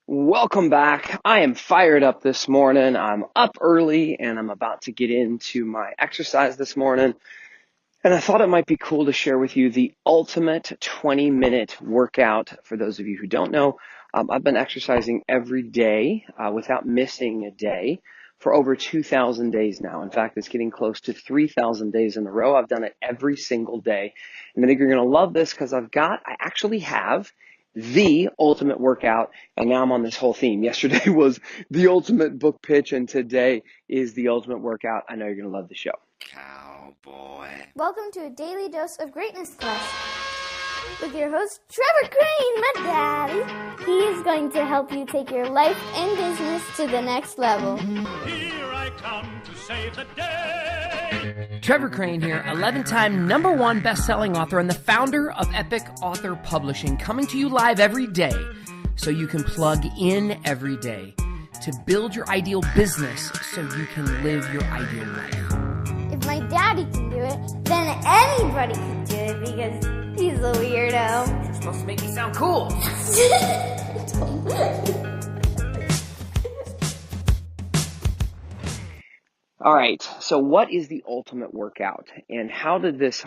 Welcome back. I am fired up this morning. I'm up early and I'm about to get into my exercise this morning. And I thought it might be cool to share with you the ultimate 20-minute workout. For those of you who don't know, I've been exercising every day without missing a day for over 2,000 days now. In fact, it's getting close to 3,000 days in a row. I've done it every single day. And I think you're going to love this because I actually have the ultimate workout, and now I'm on this whole theme. Yesterday was the ultimate book pitch, and today is the ultimate workout. I know you're going to love the show. Cowboy. Welcome to a daily dose of greatness quest with your host, Trevor Crane, my daddy. He is going to help you take your life and business to the next level. Here I come to save the day. Trevor Crane here, 11-time #1 best-selling author and the founder of Epic Author Publishing, coming to you live every day so you can plug in every day to build your ideal business so you can live your ideal life. If my daddy can do it, then anybody can do it because he's a weirdo. You're supposed to make me sound cool. All right, so what is the ultimate workout, and how did this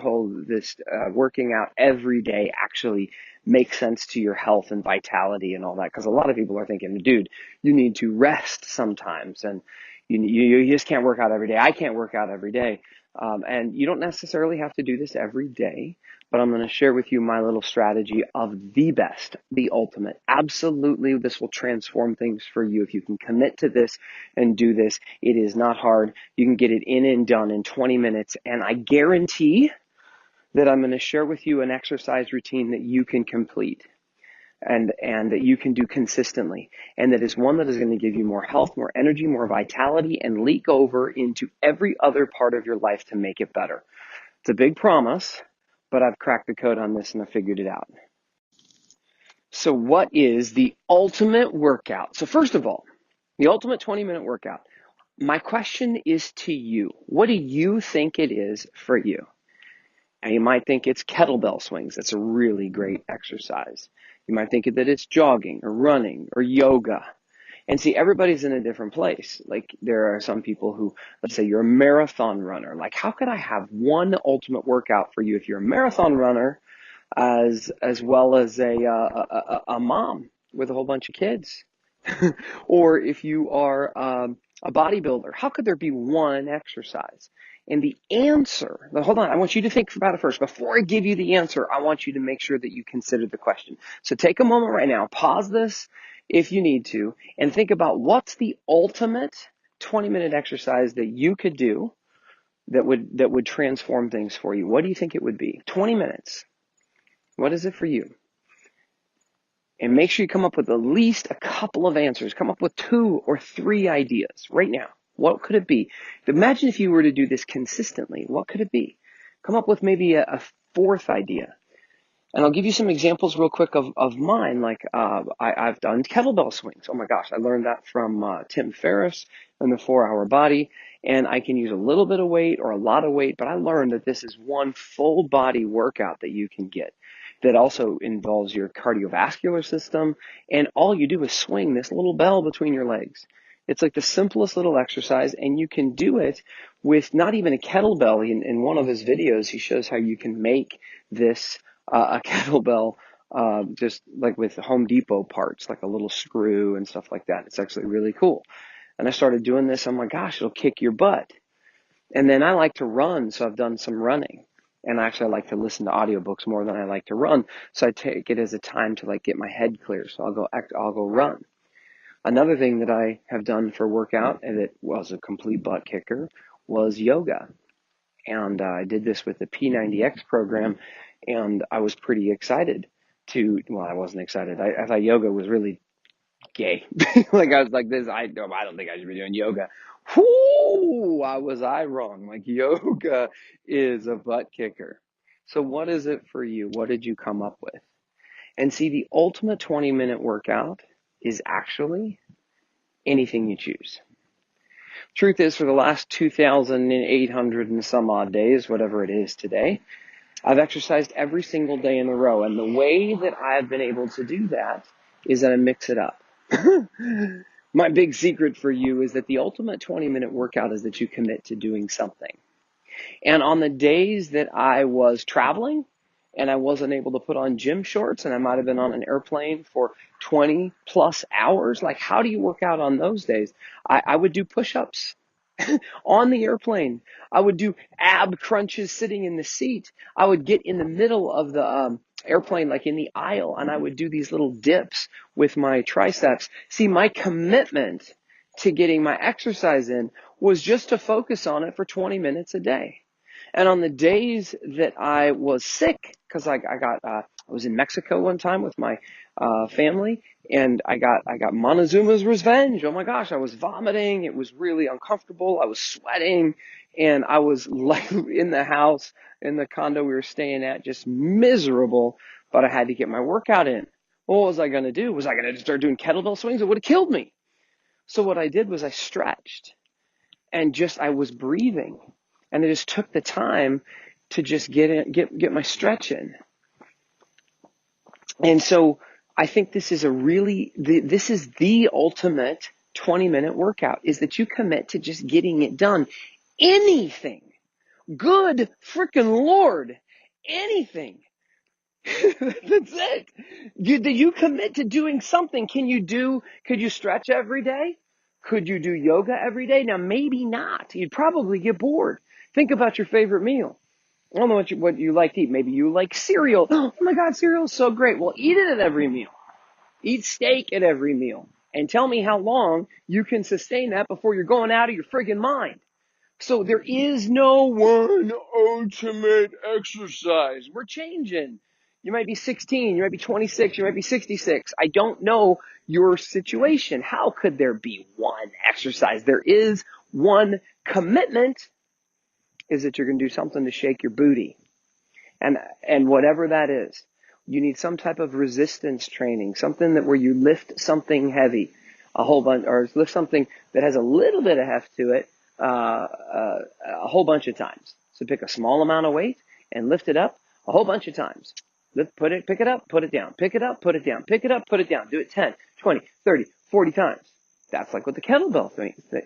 working out every day actually make sense to your health and vitality and all that? Because a lot of people are thinking, dude, you need to rest sometimes, and you just can't work out every day. I can't work out every day, and you don't necessarily have to do this every day. But I'm going to share with you my little strategy of the best, the ultimate. Absolutely, this will transform things for you. If you can commit to this and do this, it is not hard. You can get it in and done in 20 minutes. And I guarantee that I'm going to share with you an exercise routine that you can complete and that you can do consistently. And that is one that is going to give you more health, more energy, more vitality, and leak over into every other part of your life to make it better. It's a big promise, but I've cracked the code on this and I figured it out. So what is the ultimate workout? So first of all, the ultimate 20-minute workout. My question is to you. What do you think it is for you? And you might think it's kettlebell swings. That's a really great exercise. You might think that it's jogging or running or yoga. And see, everybody's in a different place. Like there are some people who, let's say you're a marathon runner. Like how could I have one ultimate workout for you if you're a marathon runner as well as a mom with a whole bunch of kids? Or if you are a bodybuilder, how could there be one exercise? And the answer, hold on, I want you to think about it first. Before I give you the answer, I want you to make sure that you consider the question. So take a moment right now, pause this if you need to, and think about what's the ultimate 20-minute exercise that you could do that would transform things for you. What do you think it would be? 20 minutes. What is it for you? And make sure you come up with at least a couple of answers. Come up with 2 or 3 ideas right now. What could it be? Imagine if you were to do this consistently. What could it be? Come up with maybe a 4th idea. And I'll give you some examples real quick of mine. Like I've done kettlebell swings. Oh my gosh, I learned that from Tim Ferriss and the 4-Hour Body. And I can use a little bit of weight or a lot of weight, but I learned that this is one full body workout that you can get that also involves your cardiovascular system. And all you do is swing this little bell between your legs. It's like the simplest little exercise, and you can do it with not even a kettlebell. In one of his videos, he shows how you can make this a kettlebell just like with Home Depot parts, like a little screw and stuff like that. It's actually really cool. And I started doing this. I'm like, gosh, it'll kick your butt. And then I like to run, so I've done some running. And actually, I like to listen to audiobooks more than I like to run. So I take it as a time to like get my head clear. So I'll go run. Another thing that I have done for workout, and it was a complete butt kicker, was yoga. And I did this with the P90X program, and I was pretty excited well, I wasn't excited. I thought yoga was really gay. Like I was like this, I don't think I should be doing yoga. Whoo, was I wrong? Like yoga is a butt kicker. So what is it for you? What did you come up with? And see, the ultimate 20-minute workout is actually anything you choose. Truth is, for the last 2,800 and some odd days, whatever it is today, I've exercised every single day in a row. And the way that I've been able to do that is that I mix it up. My big secret for you is that the ultimate 20-minute workout is that you commit to doing something. And on the days that I was traveling and I wasn't able to put on gym shorts and I might have been on an airplane for 20 plus hours, like how do you work out on those days? I would do push-ups on the airplane. I would do ab crunches sitting in the seat. I would get in the middle of the airplane, like in the aisle, and I would do these little dips with my triceps. See, my commitment to getting my exercise in was just to focus on it for 20 minutes a day. And on the days that I was sick, because I was in Mexico one time with my family, and I got Montezuma's revenge. Oh my gosh, I was vomiting. It was really uncomfortable. I was sweating, and I was like in the house, in the condo we were staying at, just miserable, but I had to get my workout in. What was I going to do? Was I going to start doing kettlebell swings? It would have killed me. So what I did was I stretched and I was breathing, and I just took the time to just get my stretch in. And so I think this is this is the ultimate 20-minute workout, is that you commit to just getting it done. Anything. Good freaking Lord. Anything. That's it. You commit to doing something. Could you stretch every day? Could you do yoga every day? Now, maybe not. You'd probably get bored. Think about your favorite meal. I don't know what you like to eat. Maybe you like cereal. Oh my God, cereal is so great. Well, eat it at every meal. Eat steak at every meal. And tell me how long you can sustain that before you're going out of your friggin' mind. So there is no one ultimate exercise. We're changing. You might be 16, you might be 26, you might be 66. I don't know your situation. How could there be one exercise? There is one commitment, is that you're going to do something to shake your booty. And whatever that is, you need some type of resistance training, something where you lift something heavy, a whole bunch, or lift something that has a little bit of heft to it, a whole bunch of times. So pick a small amount of weight and lift it up a whole bunch of times. Pick it up, put it down, pick it up, put it down, pick it up, put it down. Do it 10, 20, 30, 40 times. That's like what the kettlebell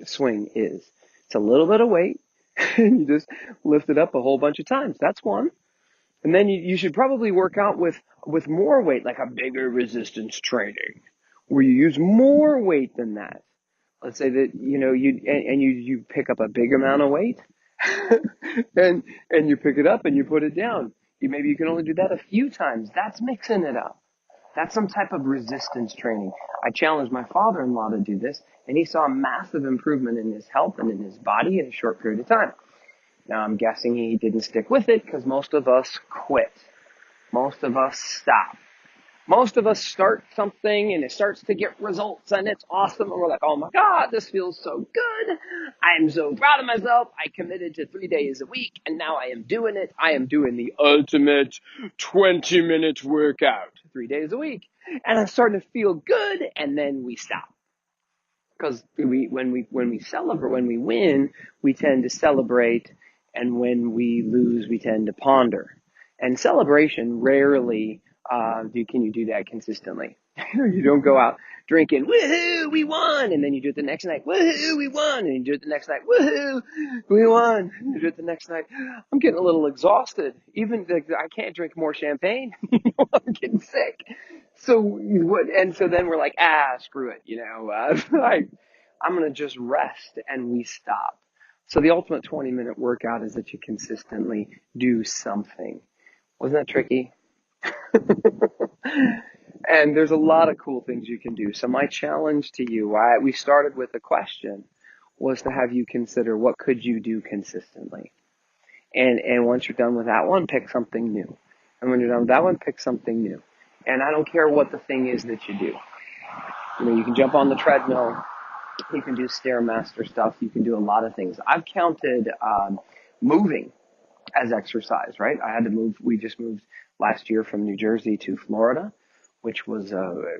swing is. It's a little bit of weight and you just lift it up a whole bunch of times. That's one. And then you should probably work out with more weight, like a bigger resistance training, where you use more weight than that. Let's say that, you pick up a big amount of weight and you pick it up and you put it down. Maybe you can only do that a few times. That's mixing it up. That's some type of resistance training. I challenged my father-in-law to do this, and he saw a massive improvement in his health and in his body in a short period of time. Now, I'm guessing he didn't stick with it because most of us quit. Most of us stop. Most of us start something and it starts to get results and it's awesome. And we're like, oh my God, this feels so good. I'm so proud of myself. I committed to 3 days a week and now I am doing it. I am doing the ultimate 20-minute workout 3 days a week. And I'm starting to feel good, and then we stop. Because when we celebrate, when we win, we tend to celebrate, and when we lose, we tend to ponder. And celebration rarely can you do that consistently. You don't go out drinking, woohoo, we won, and then you do it the next night, woohoo, we won, and you do it the next night, woohoo, we won, and you do it the next night. I'm getting a little exhausted. I can't drink more champagne. I'm getting sick. So then we're like, screw it, I'm going to just rest, and we stop. So the ultimate 20-minute workout is that you consistently do something. Wasn't that tricky? And there's a lot of cool things you can do. So my challenge to you, we started with a question, was to have you consider what could you do consistently. And once you're done with that one, pick something new. And when you're done with that one, pick something new. And I don't care what the thing is that you do. You can jump on the treadmill. You can do Stairmaster stuff. You can do a lot of things. I've counted moving as exercise, right? I had to move. We just moved last year from New Jersey to Florida, which was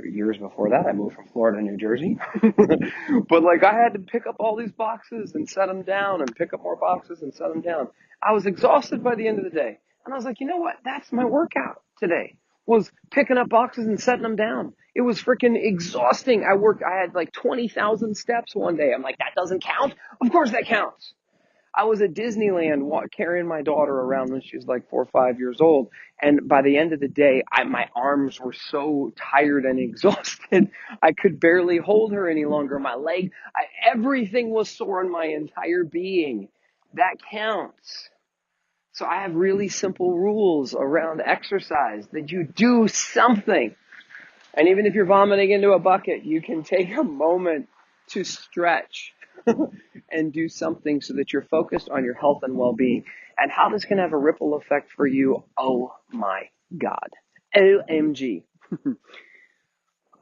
years before that. I moved from Florida to New Jersey. But I had to pick up all these boxes and set them down and pick up more boxes and set them down. I was exhausted by the end of the day. And I was like, you know what? That's my workout today. was picking up boxes and setting them down. It was freaking exhausting. I had like 20,000 steps one day. I'm like, that doesn't count? Of course that counts. I was at Disneyland carrying my daughter around when she was like 4 or 5 years old. And by the end of the day, my arms were so tired and exhausted. I could barely hold her any longer. Everything was sore in my entire being. That counts. So I have really simple rules around exercise that you do something. And even if you're vomiting into a bucket, you can take a moment to stretch and do something so that you're focused on your health and well-being. And how this can have a ripple effect for you, oh my God. OMG.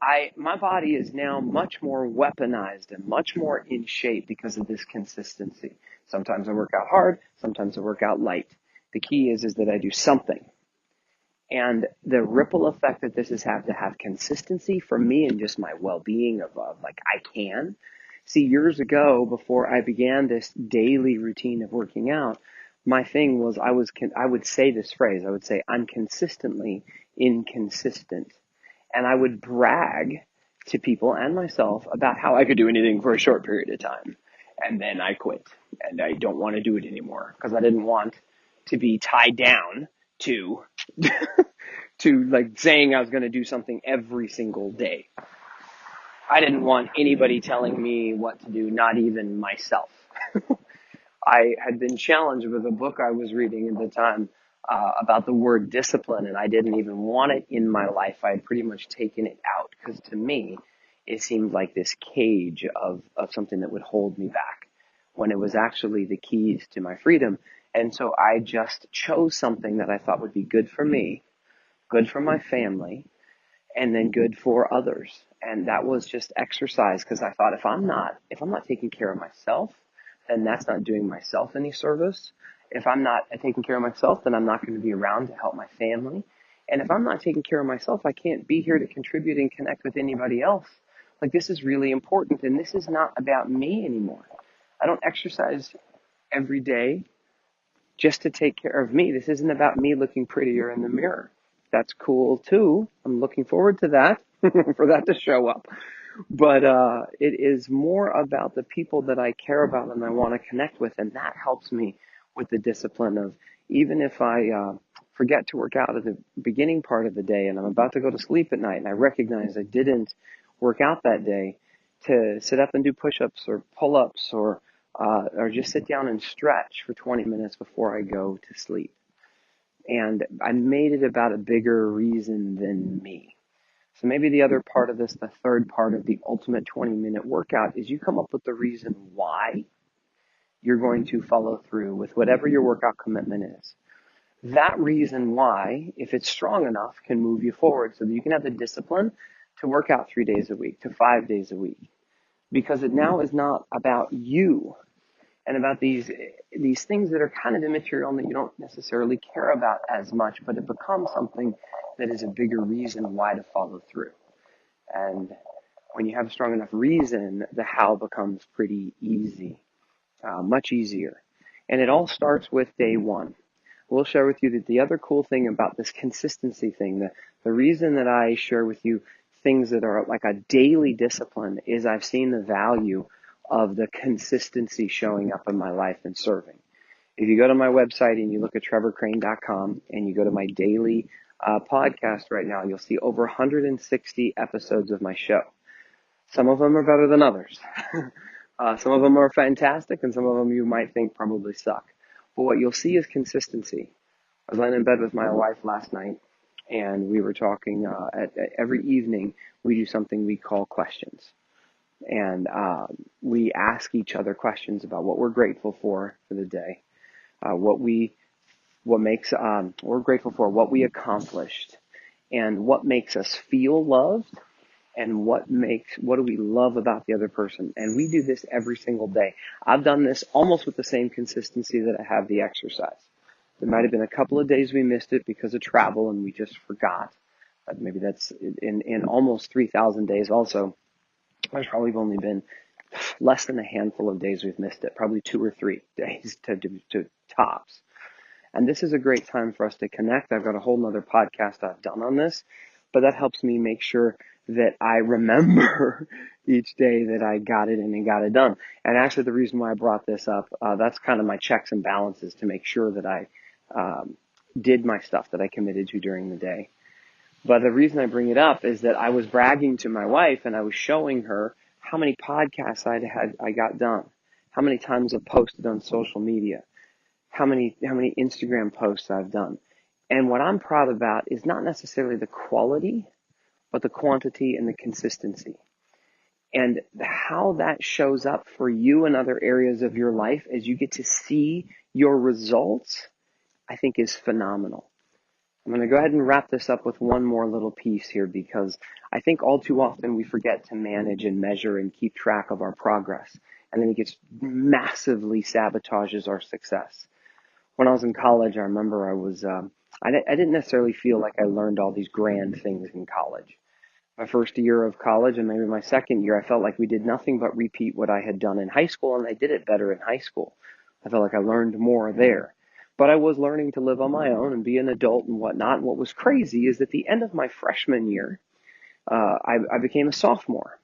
My body is now much more weaponized and much more in shape because of this consistency. Sometimes I work out hard, sometimes I work out light. The key is that I do something. And the ripple effect that this has had to have consistency for me and just my well-being of like I can. See, years ago, before I began this daily routine of working out, my thing was I would say this phrase. I would say, I'm consistently inconsistent. And I would brag to people and myself about how I could do anything for a short period of time. And then I quit. And I don't want to do it anymore because I didn't want to be tied down to to like saying I was going to do something every single day. I didn't want anybody telling me what to do, not even myself. I had been challenged with a book I was reading at the time about the word discipline, and I didn't even want it in my life. I had pretty much taken it out because to me, it seemed like this cage of something that would hold me back when it was actually the keys to my freedom. And so I just chose something that I thought would be good for me, good for my family, and then good for others. And that was just exercise because I thought if I'm not taking care of myself, then that's not doing myself any service. If I'm not taking care of myself, then I'm not going to be around to help my family. And if I'm not taking care of myself, I can't be here to contribute and connect with anybody else. Like this is really important, and this is not about me anymore. I don't exercise every day just to take care of me. This isn't about me looking prettier in the mirror. That's cool too. I'm looking forward to that, for that to show up. But it is more about the people that I care about and I want to connect with, and that helps me with the discipline of even if I forget to work out at the beginning part of the day and I'm about to go to sleep at night and I recognize I didn't work out that day, to sit up and do push-ups or pull-ups or just sit down and stretch for 20 minutes before I go to sleep. And I made it about a bigger reason than me. So maybe the other part of this, the third part of the ultimate 20-minute workout, is you come up with the reason why you're going to follow through with whatever your workout commitment is. That reason why, if it's strong enough, can move you forward so that you can have the discipline to work out 3 days a week, to 5 days a week. Because it now is not about you and about these things that are kind of immaterial and that you don't necessarily care about as much, but it becomes something that is a bigger reason why to follow through. And when you have a strong enough reason, the how becomes pretty easy, much easier. And it all starts with day one. We'll share with you that the other cool thing about this consistency thing, the reason that I share with you things that are like a daily discipline is I've seen the value of the consistency showing up in my life and serving. If you go to my website and you look at trevorcrane.com and you go to my daily podcast right now, you'll see over 160 episodes of my show. Some of them are better than others. Some of them are fantastic, and some of them you might think probably suck. But what you'll see is consistency. I was laying in bed with my wife last night, and we were talking. Every evening, we do something we call questions. And we ask each other questions about what we're grateful for the day, what we're grateful for, what we accomplished, and what makes us feel loved, and what do we love about the other person. And we do this every single day. I've done this almost with the same consistency that I have the exercise. There might have been a couple of days we missed it because of travel and we just forgot. But maybe that's in almost 3,000 days also. There's probably only been less than a handful of days we've missed it, probably 2 or 3 days to tops. And this is a great time for us to connect. I've got a whole nother podcast I've done on this, but that helps me make sure that I remember each day that I got it in and got it done. And actually the reason why I brought this up, that's kind of my checks and balances to make sure that I did my stuff that I committed to during the day. But the reason I bring it up is that I was bragging to my wife and I was showing her how many podcasts I got done, how many times I've posted on social media, how many Instagram posts I've done. And what I'm proud about is not necessarily the quality, but the quantity and the consistency. And how that shows up for you in other areas of your life as you get to see your results, I think is phenomenal. I'm going to go ahead and wrap this up with one more little piece here, because I think all too often we forget to manage and measure and keep track of our progress. And then it gets massively sabotages our success. When I was in college, I remember I didn't necessarily feel like I learned all these grand things in college. My first year of college and maybe my second year, I felt like we did nothing but repeat what I had done in high school, and I did it better in high school. I felt like I learned more there. But I was learning to live on my own and be an adult and whatnot. And what was crazy is at the end of my freshman year, I became a sophomore.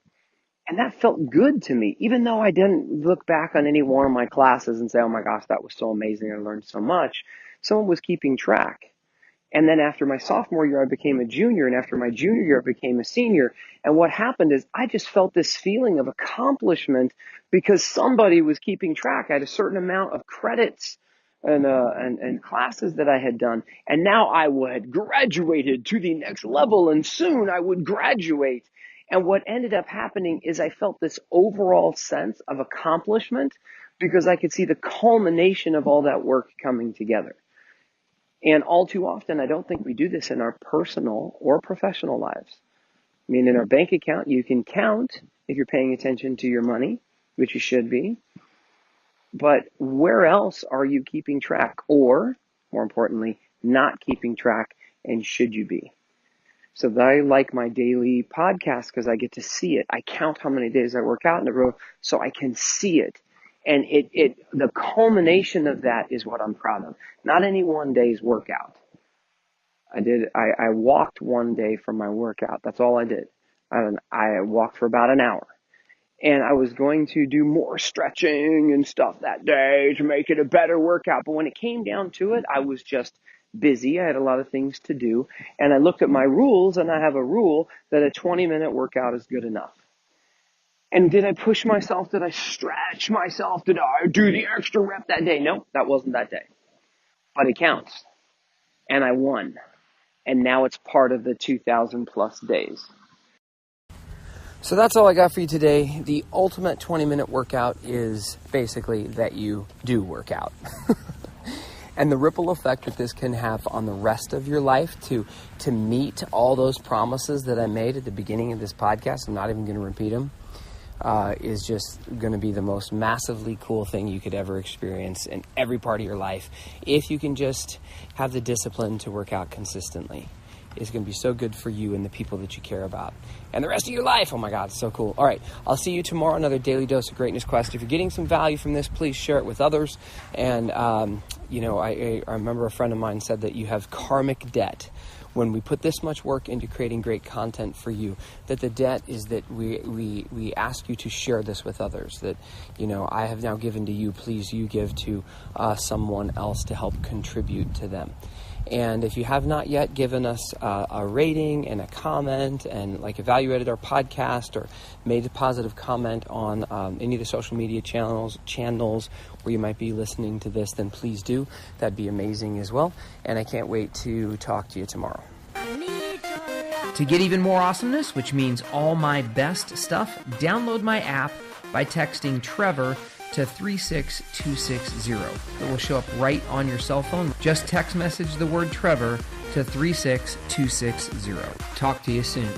And that felt good to me, even though I didn't look back on any one of my classes and say, oh my gosh, that was so amazing, I learned so much. Someone was keeping track. And then after my sophomore year, I became a junior. And after my junior year, I became a senior. And what happened is I just felt this feeling of accomplishment because somebody was keeping track. I had a certain amount of credits and classes that I had done. And now I had graduated to the next level, and soon I would graduate. And what ended up happening is I felt this overall sense of accomplishment because I could see the culmination of all that work coming together. And all too often, I don't think we do this in our personal or professional lives. I mean, in our bank account, you can count if you're paying attention to your money, which you should be. But where else are you keeping track? Or, more importantly, not keeping track, and should you be? So I like my daily podcast because I get to see it. I count how many days I work out in a row so I can see it. And the culmination of that is what I'm proud of. Not any one day's workout. I walked one day for my workout. That's all I did. I walked for about an hour. And I was going to do more stretching and stuff that day to make it a better workout. But when it came down to it, I was just busy. I had a lot of things to do. And I looked at my rules, and I have a rule that a 20-minute workout is good enough. And did I push myself? Did I stretch myself? Did I do the extra rep that day? No, that wasn't that day. But it counts. And I won. And now it's part of the 2,000 plus days. So that's all I got for you today. The ultimate 20-minute workout is basically that you do work out. And the ripple effect that this can have on the rest of your life to meet all those promises that I made at the beginning of this podcast, I'm not even going to repeat them, is just going to be the most massively cool thing you could ever experience in every part of your life. If you can just have the discipline to work out consistently, it's going to be so good for you and the people that you care about and the rest of your life. Oh my God, it's so cool. All right, I'll see you tomorrow, another Daily Dose of Greatness Quest. If you're getting some value from this, please share it with others. And, I remember a friend of mine said that you have karmic debt. When we put this much work into creating great content for you, that the debt is that we ask you to share this with others, that, I have now given to you, please you give to someone else to help contribute to them. And if you have not yet given us a rating and a comment and evaluated our podcast or made a positive comment on any of the social media channels where you might be listening to this, then please do. That'd be amazing as well. And I can't wait to talk to you tomorrow. To get even more awesomeness, which means all my best stuff, download my app by texting Trevor to 36260. It will show up right on your cell phone. Just text message the word Trevor to 36260. Talk to you soon.